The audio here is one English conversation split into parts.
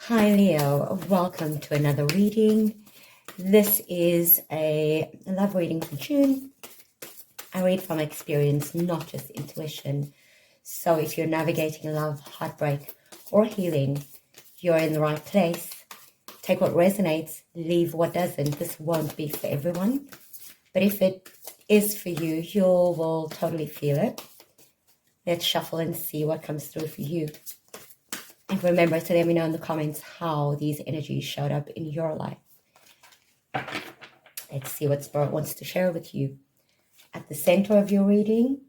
Hi Leo, welcome to another reading. This is a love reading for June. I read from experience, not just intuition. So if you're navigating love, heartbreak, or healing, you're in the right place. Take what resonates, leave what doesn't. This won't be for everyone. But if it is for you, you will totally feel it. Let's shuffle and see what comes through for you. And remember to let me know in the comments how these energies showed up in your life. Let's see what Spirit wants to share with you. At the center of your reading,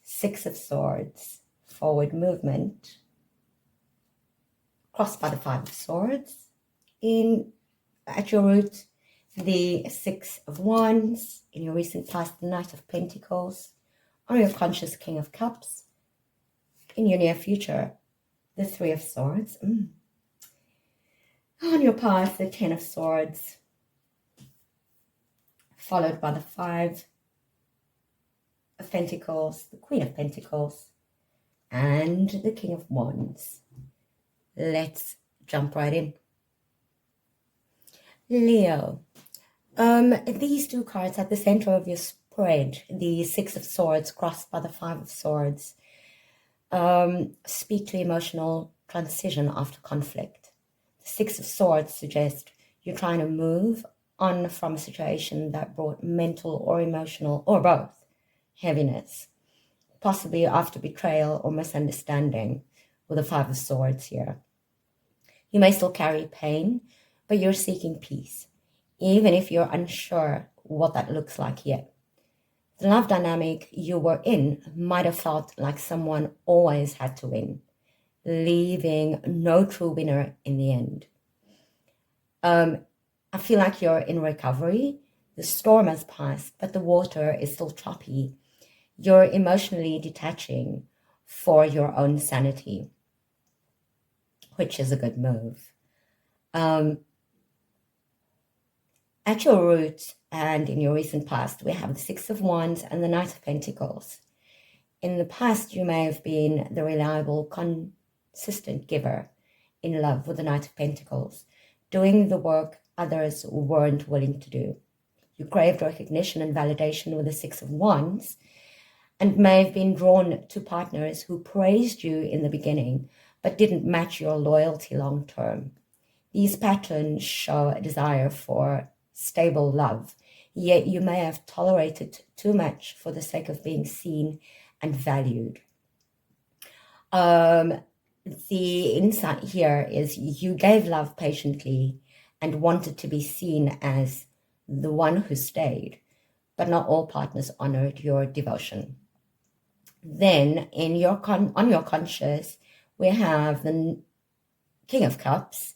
Six of Swords, forward movement, crossed by the Five of Swords. At your root, the Six of Wands. In your recent past, the Knight of Pentacles. On your conscious, King of Cups. In your near future, the Three of Swords. On your path, the Ten of Swords, followed by the Five of Pentacles, the Queen of Pentacles, and the King of Wands. Let's jump right in. Leo, these two cards at the center of your spread, the Six of Swords crossed by the Five of Swords, speak to emotional transition after conflict. The Six of Swords suggest you're trying to move on from a situation that brought mental or emotional, or both, heaviness, possibly after betrayal or misunderstanding, with the Five of Swords here. You may still carry pain, but you're seeking peace, even if you're unsure what that looks like yet. The love dynamic you were in might have felt like someone always had to win, leaving no true winner in the end. I feel like you're in recovery. The storm has passed, but the water is still choppy. You're emotionally detaching for your own sanity, which is a good move. At your root and in your recent past, we have the Six of Wands and the Knight of Pentacles. In the past, you may have been the reliable, consistent giver in love with the Knight of Pentacles, doing the work others weren't willing to do. You craved recognition and validation with the Six of Wands and may have been drawn to partners who praised you in the beginning but didn't match your loyalty long term. These patterns show a desire for stable love, yet you may have tolerated too much for the sake of being seen and valued. The insight here is you gave love patiently and wanted to be seen as the one who stayed, but not all partners honored your devotion. Then on your conscious, we have the King of Cups,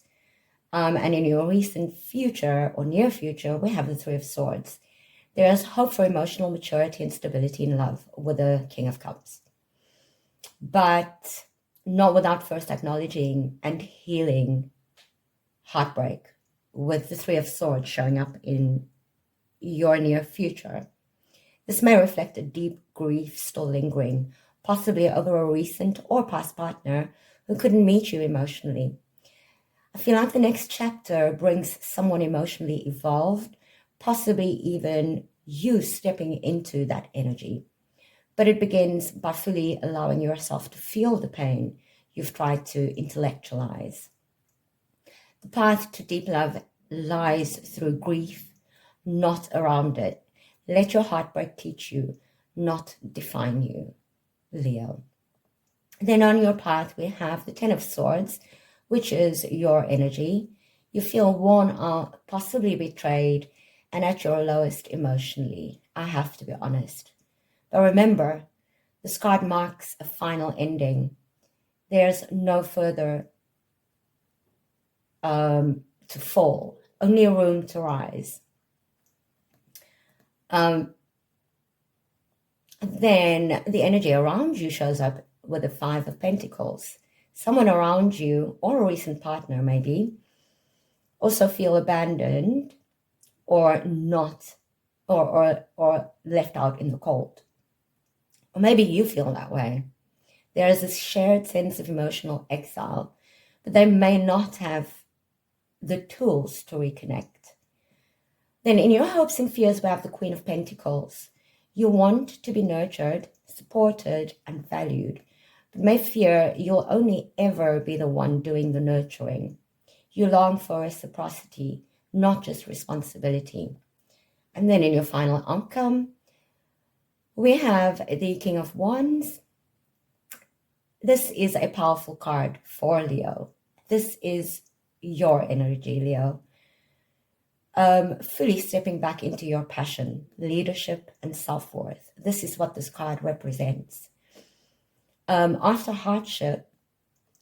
and in your recent future or near future, we have the Three of Swords. There is hope for emotional maturity and stability in love with the King of Cups, but not without first acknowledging and healing heartbreak, with the Three of Swords showing up in your near future. This may reflect a deep grief still lingering, possibly over a recent or past partner who couldn't meet you emotionally. I feel like the next chapter brings someone emotionally evolved, possibly even you stepping into that energy. But it begins by fully allowing yourself to feel the pain you've tried to intellectualize. The path to deep love lies through grief, not around it. Let your heartbreak teach you, not define you, Leo. Then on your path, we have the Ten of Swords, which is your energy. You feel worn out, possibly betrayed, and at your lowest emotionally. I have to be honest. But remember, this card marks a final ending. There's no further to fall, only room to rise. Then the energy around you shows up with the Five of Pentacles. Someone around you, or a recent partner maybe, also feel abandoned or not, or left out in the cold. Or maybe you feel that way. There is this shared sense of emotional exile, but they may not have the tools to reconnect. Then in your hopes and fears, we have the Queen of Pentacles. You want to be nurtured, supported, and valued, but may fear you'll only ever be the one doing the nurturing. You long for reciprocity, not just responsibility. And then in your final outcome, we have the King of Wands. This is a powerful card for Leo. This is your energy, Leo. Fully stepping back into your passion, leadership, and self-worth. This is what this card represents. After hardship,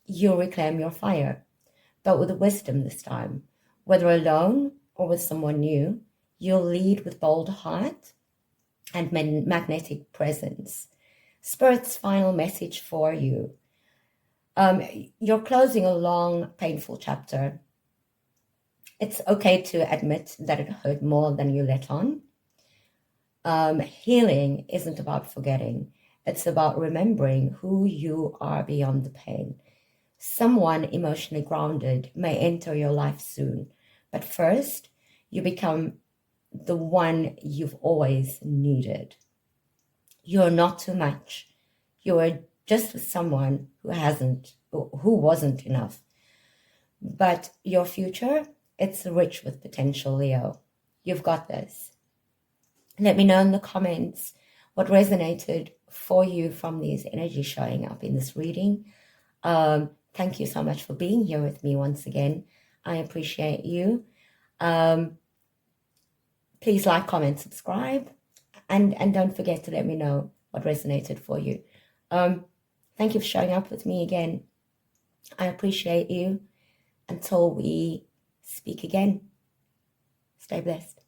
you'll reclaim your fire, but with wisdom this time. Whether alone or with someone new, you'll lead with bold heart and magnetic presence. Spirit's final message for you. You're closing a long, painful chapter. It's okay to admit that it hurt more than you let on. Healing isn't about forgetting. It's about remembering who you are beyond the pain. Someone emotionally grounded may enter your life soon, but first, you become the one you've always needed. You're not too much. You are just with someone who wasn't enough. But your future, it's rich with potential, Leo. You've got this. Let me know in the comments what resonated for you from these energies showing up in this reading. Thank you so much for being here with me once again. I appreciate you. Please like, comment, subscribe, and don't forget to let me know what resonated for you. Thank you for showing up with me again. I appreciate you. Until we speak again, stay blessed.